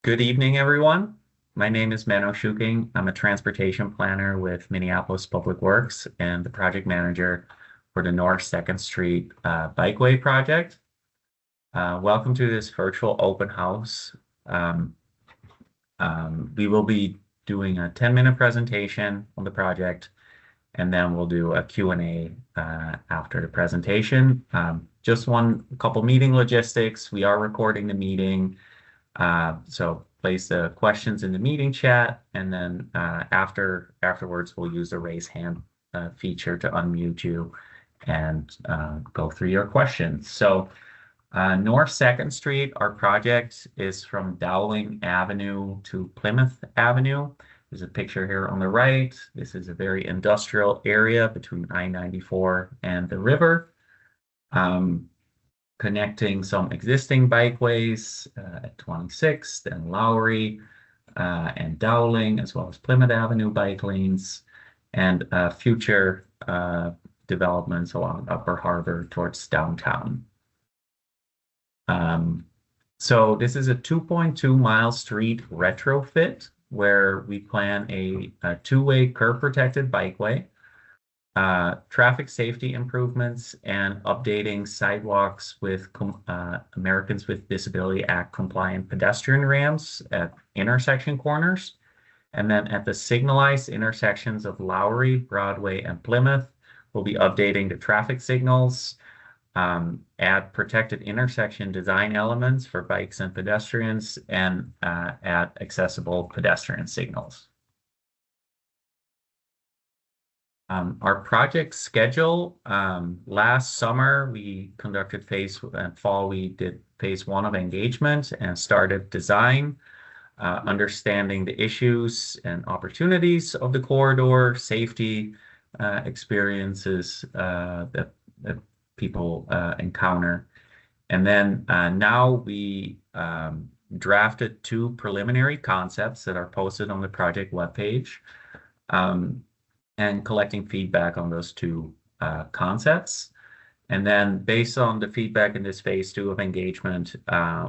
Good evening, everyone. My name is Menno Shuking. I'm a transportation planner with Minneapolis Public Works and the project manager for the North 2nd Street Bikeway project. Welcome to this virtual open house. Um, we will be doing a 10-minute presentation on the project, and then we'll do a Q&A after the presentation. Just one couple meeting logistics. We are recording the meeting. So place the questions in the meeting chat, and then afterwards we'll use the raise hand feature to unmute you and go through your questions. So North 2nd Street, our project is from Dowling Avenue to Plymouth Avenue. There's a picture here on the right. This is a very industrial area between I-94 and the river. Connecting some existing bikeways at 26th and Lowry and Dowling, as well as Plymouth Avenue bike lanes, and future developments along Upper Harbor towards downtown. So this is a 2.2-mile street retrofit where we plan a two-way curb-protected bikeway, traffic safety improvements, and updating sidewalks with Americans with Disability Act compliant pedestrian ramps at intersection corners. And then at the signalized intersections of Lowry, Broadway, and Plymouth, we'll be updating the traffic signals, add protected intersection design elements for bikes and pedestrians, and add accessible pedestrian signals. Our project schedule, last summer we conducted fall we did phase 1 of engagement and started design, understanding the issues and opportunities of the corridor, safety experiences that people encounter. And then now we drafted 2 preliminary concepts that are posted on the project webpage. And collecting feedback on those 2 concepts. And then based on the feedback in this phase 2 of engagement,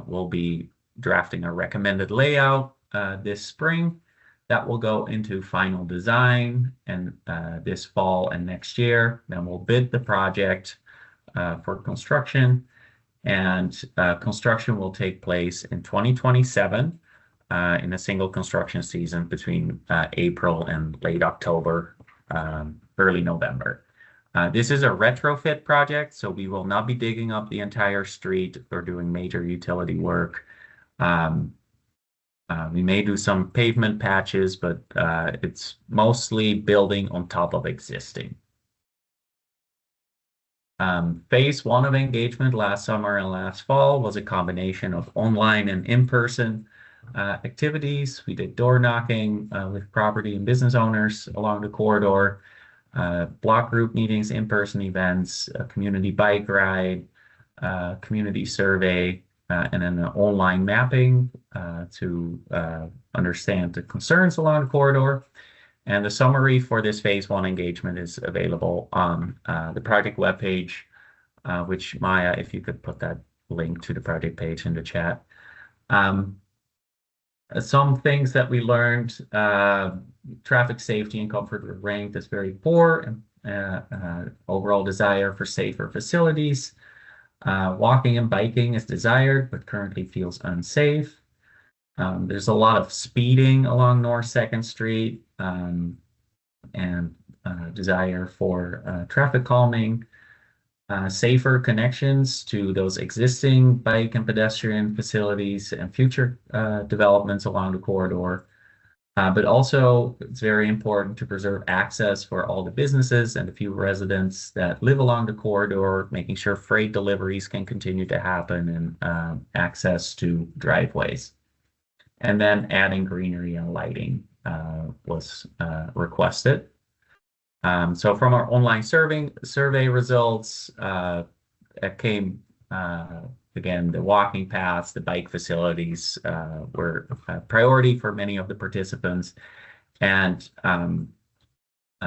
we'll be drafting a recommended layout this spring that will go into final design and this fall and next year. Then we'll bid the project for construction, and construction will take place in 2027 in a single construction season between April and late October. Early November. This is a retrofit project, so we will not be digging up the entire street or doing major utility work. We may do some pavement patches, but it's mostly building on top of existing. Phase 1 of engagement last summer and last fall was a combination of online and in-person activities. We did door knocking with property and business owners along the corridor, block group meetings, in-person events, a community bike ride, community survey, and then an online mapping to understand the concerns along the corridor. And the summary for this phase 1 engagement is available on the project webpage, which Maya, if you could put that link to the project page in the chat. Some things that we learned, traffic safety and comfort were ranked as very poor, and overall desire for safer facilities. Walking and biking is desired, but currently feels unsafe. There's a lot of speeding along North 2nd Street and desire for traffic calming. Safer connections to those existing bike and pedestrian facilities and future developments along the corridor. But also, it's very important to preserve access for all the businesses and the few residents that live along the corridor, making sure freight deliveries can continue to happen and access to driveways. And then adding greenery and lighting was requested. So from our online survey results, it came, again, the walking paths, the bike facilities were a priority for many of the participants. And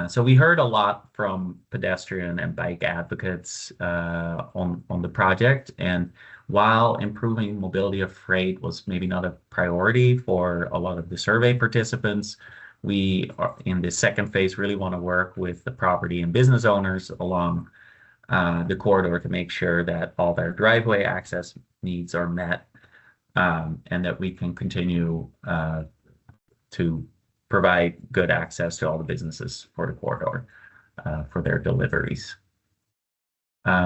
So we heard a lot from pedestrian and bike advocates on the project, and while improving mobility of freight was maybe not a priority for a lot of the survey participants, we are, in the second phase, really want to work with the property and business owners along the corridor to make sure that all their driveway access needs are met, and that we can continue to provide good access to all the businesses for the corridor for their deliveries.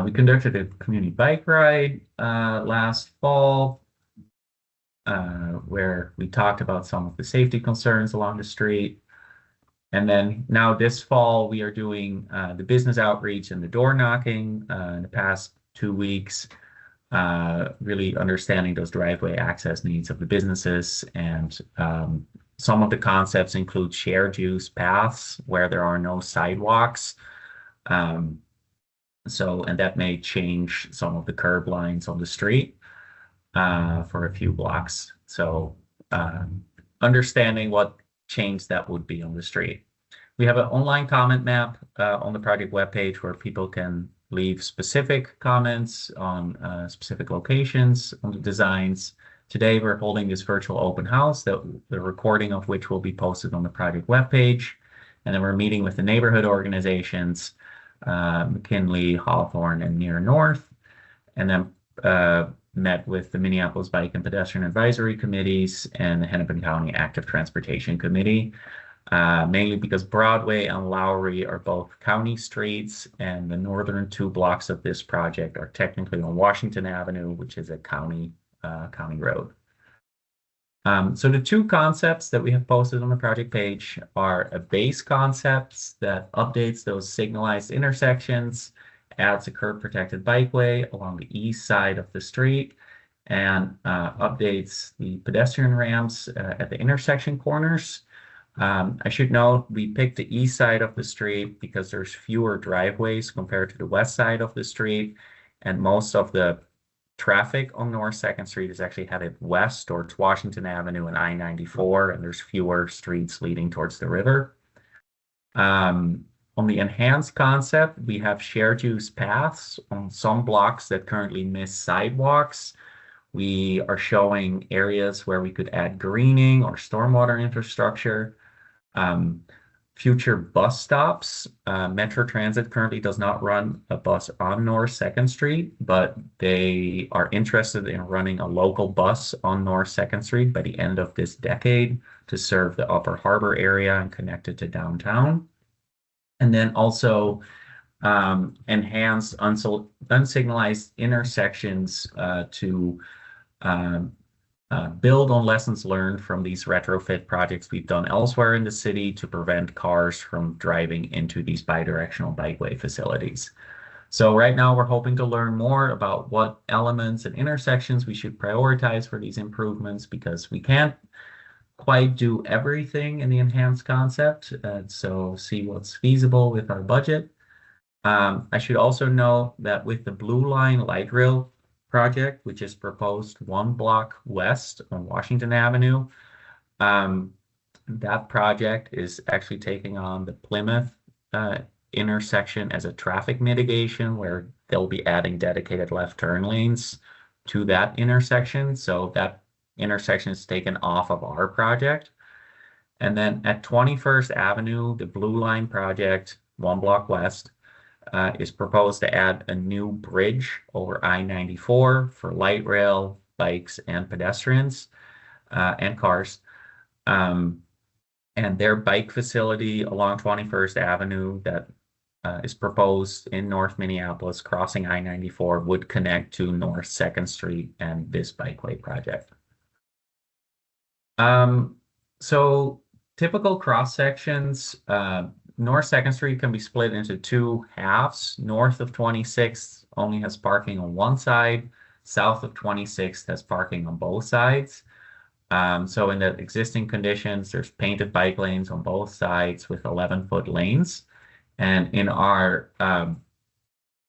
We conducted a community bike ride last fall where we talked about some of the safety concerns along the street. And then now this fall, we are doing the business outreach and the door knocking in the past 2 weeks, really understanding those driveway access needs of the businesses. And some of the concepts include shared use paths where there are no sidewalks. And that may change some of the curb lines on the street for a few blocks. So understanding what change that would be on the street. We have an online comment map on the project webpage where people can leave specific comments on specific locations on the designs. Today, we're holding this virtual open house, that the recording of which will be posted on the project webpage. And then we're meeting with the neighborhood organizations, McKinley, Hawthorne, and Near North. And then met with the Minneapolis Bike and Pedestrian Advisory Committees and the Hennepin County Active Transportation Committee, mainly because Broadway and Lowry are both county streets, and the northern 2 blocks of this project are technically on Washington Avenue, which is a county road. So the 2 concepts that we have posted on the project page are a base concept that updates those signalized intersections, adds a curb protected bikeway along the east side of the street, and updates the pedestrian ramps at the intersection corners. I should note we picked the east side of the street because there's fewer driveways compared to the west side of the street, and most of the traffic on North 2nd Street is actually headed west towards Washington Avenue and I-94, and there's fewer streets leading towards the river. On the enhanced concept, we have shared use paths on some blocks that currently miss sidewalks. We are showing areas where we could add greening or stormwater infrastructure. Future bus stops. Metro Transit currently does not run a bus on North 2nd Street, but they are interested in running a local bus on North 2nd Street by the end of this decade to serve the Upper Harbor area and connect it to downtown. And then also enhanced unsignalized intersections to build on lessons learned from these retrofit projects we've done elsewhere in the city to prevent cars from driving into these bidirectional bikeway facilities. So right now we're hoping to learn more about what elements and intersections we should prioritize for these improvements, because we can't quite do everything in the enhanced concept. So see what's feasible with our budget. I should also note that with the Blue Line light rail project, which is proposed 1 block west on Washington Avenue, that project is actually taking on the Plymouth intersection as a traffic mitigation, where they'll be adding dedicated left turn lanes to that intersection. So that intersection is taken off of our project. And then at 21st Avenue, the Blue Line project, 1 block west, is proposed to add a new bridge over I-94 for light rail, bikes, and pedestrians and cars. And their bike facility along 21st Avenue that is proposed in North Minneapolis, crossing I-94, would connect to North 2nd Street and this bikeway project. So typical cross sections, North 2nd Street can be split into 2 halves. North of 26th only has parking on one side. South of 26th has parking on both sides. So in the existing conditions, there's painted bike lanes on both sides with 11-foot lanes. And in our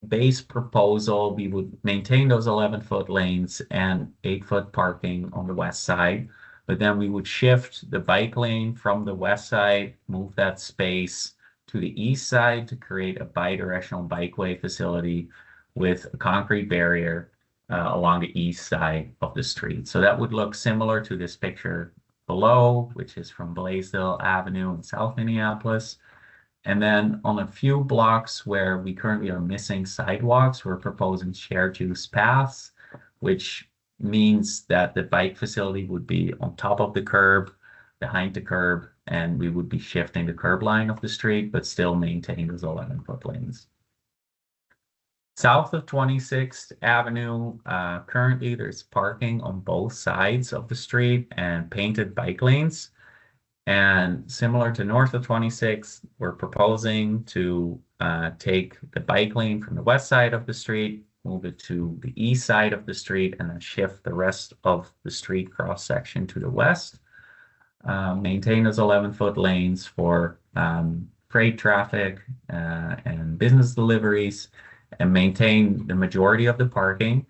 base proposal, we would maintain those 11-foot lanes and 8-foot parking on the west side. But then we would shift the bike lane from the west side, move that space to the east side to create a bidirectional bikeway facility with a concrete barrier along the east side of the street. So that would look similar to this picture below, which is from Blaisdell Avenue in South Minneapolis. And then on a few blocks where we currently are missing sidewalks, we're proposing shared use paths, which means that the bike facility would be on top of the curb, behind the curb, and we would be shifting the curb line of the street, but still maintain those 11-foot lanes. South of 26th Avenue, currently there's parking on both sides of the street and painted bike lanes. And similar to north of 26th, we're proposing to take the bike lane from the west side of the street, move it to the east side of the street, and then shift the rest of the street cross section to the west. Maintain those 11-foot lanes for freight traffic and business deliveries, and maintain the majority of the parking.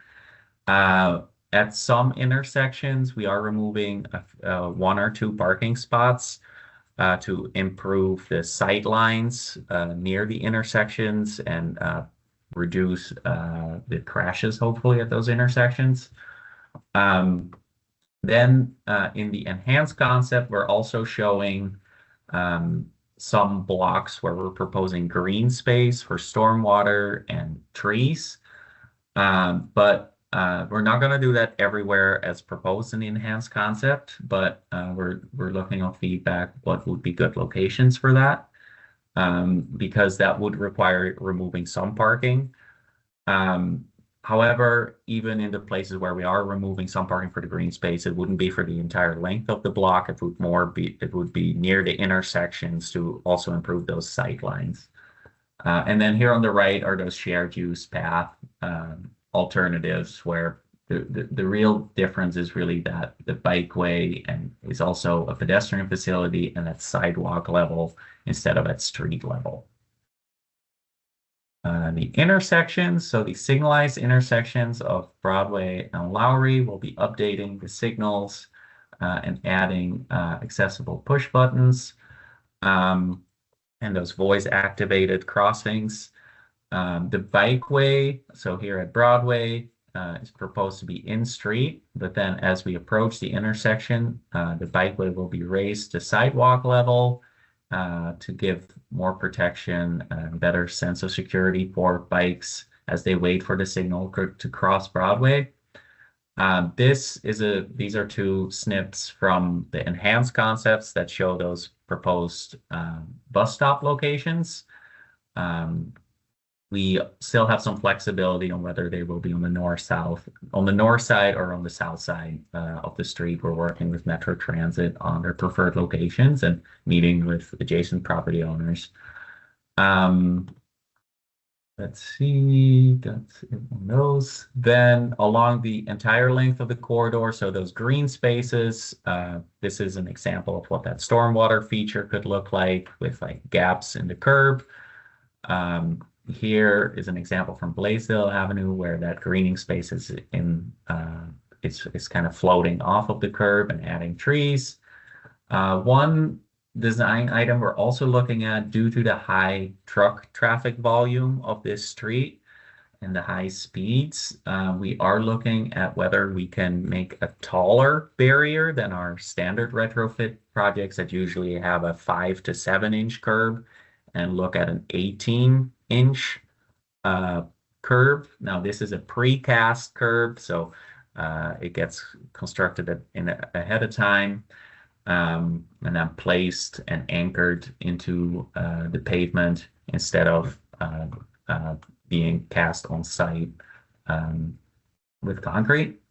At some intersections, we are removing 1 or 2 parking spots to improve the sight lines near the intersections and reduce the crashes, hopefully, at those intersections. Then in the enhanced concept, we're also showing some blocks where we're proposing green space for stormwater and trees. But we're not going to do that everywhere as proposed in the enhanced concept, but we're looking on feedback what would be good locations for that, because that would require removing some parking. However, even in the places where we are removing some parking for the green space, it wouldn't be for the entire length of the block. It would be near the intersections to also improve those sight lines. And then here on the right are those shared use path alternatives where the real difference is really that the bikeway and is also a pedestrian facility and at sidewalk level instead of at street level. The intersections, so the signalized intersections of Broadway and Lowry will be updating the signals and adding accessible push buttons and those voice activated crossings. The bikeway, so here at Broadway, is proposed to be in street, but then as we approach the intersection, the bikeway will be raised to sidewalk level to give more protection and better sense of security for bikes as they wait for the signal to cross Broadway. These are 2 snips from the enhanced concepts that show those proposed bus stop locations. We still have some flexibility on whether they will be on the north side or on the south side of the street. We're working with Metro Transit on their preferred locations and meeting with adjacent property owners. Let's see, that's it on those. Then along the entire length of the corridor, so those green spaces, this is an example of what that stormwater feature could look like with like gaps in the curb. Here is an example from Blaisdell Avenue where that greening space is it's kind of floating off of the curb and adding trees. One design item we're also looking at, due to the high truck traffic volume of this street and the high speeds, we are looking at whether we can make a taller barrier than our standard retrofit projects that usually have a 5 to 7 inch curb, and look at an 18-inch curb. Now this is a precast curb, so it gets constructed ahead of time and then placed and anchored into the pavement instead of being cast on site with concrete.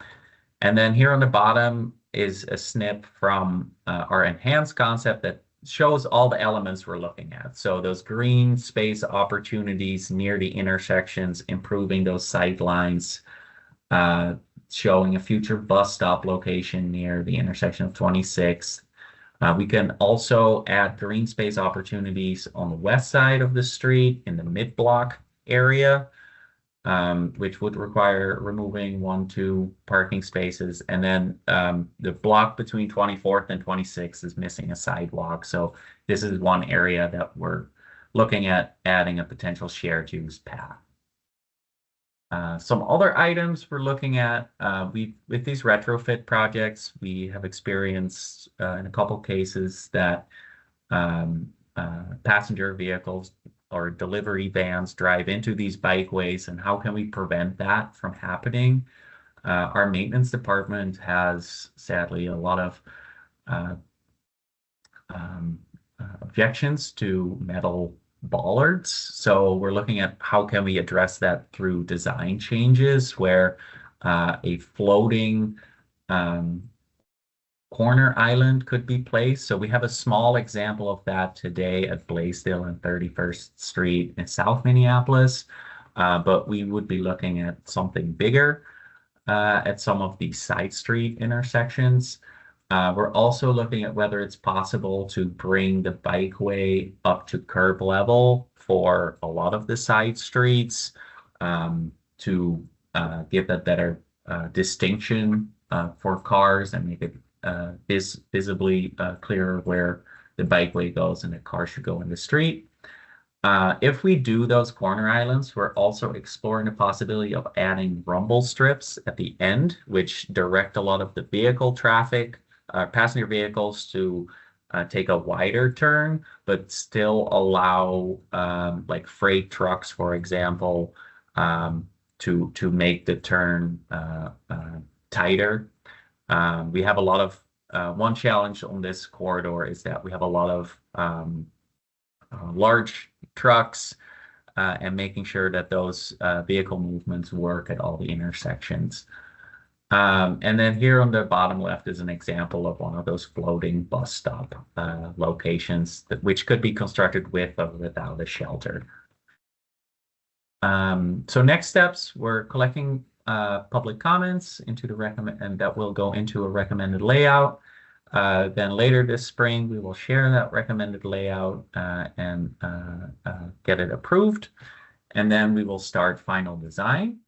And then here on the bottom is a snip from our enhanced concept that shows all the elements we're looking at. So those green space opportunities near the intersections, improving those sight lines, showing a future bus stop location near the intersection of 26th. We can also add green space opportunities on the west side of the street in the mid-block area, which would require removing 1-2 parking spaces. And then the block between 24th and 26th is missing a sidewalk. So this is one area that we're looking at adding a potential shared use path. Some other items we're looking at, with these retrofit projects, we have experienced in a couple cases that passenger vehicles or delivery vans drive into these bikeways, and how can we prevent that from happening? Our maintenance department has sadly a lot of uh, um, objections to metal bollards. So we're looking at how can we address that through design changes where a floating um, corner island could be placed. So we have a small example of that today at Blaisdell and 31st Street in South Minneapolis. But we would be looking at something bigger at some of the side street intersections. We're also looking at whether it's possible to bring the bikeway up to curb level for a lot of the side streets to give that better distinction for cars and make it visibly clearer where the bikeway goes and the car should go in the street. If we do those corner islands, we're also exploring the possibility of adding rumble strips at the end, which direct a lot of the vehicle traffic, passenger vehicles to take a wider turn, but still allow like freight trucks, for example, to make the turn tighter. We have a lot of one challenge on this corridor is that we have a lot of large trucks and making sure that those vehicle movements work at all the intersections. And then here on the bottom left is an example of one of those floating bus stop locations which could be constructed with or without a shelter. So next steps, we're collecting public comments into the and that will go into a recommended layout. Then later this spring, we will share that recommended layout and get it approved. And then we will start final design.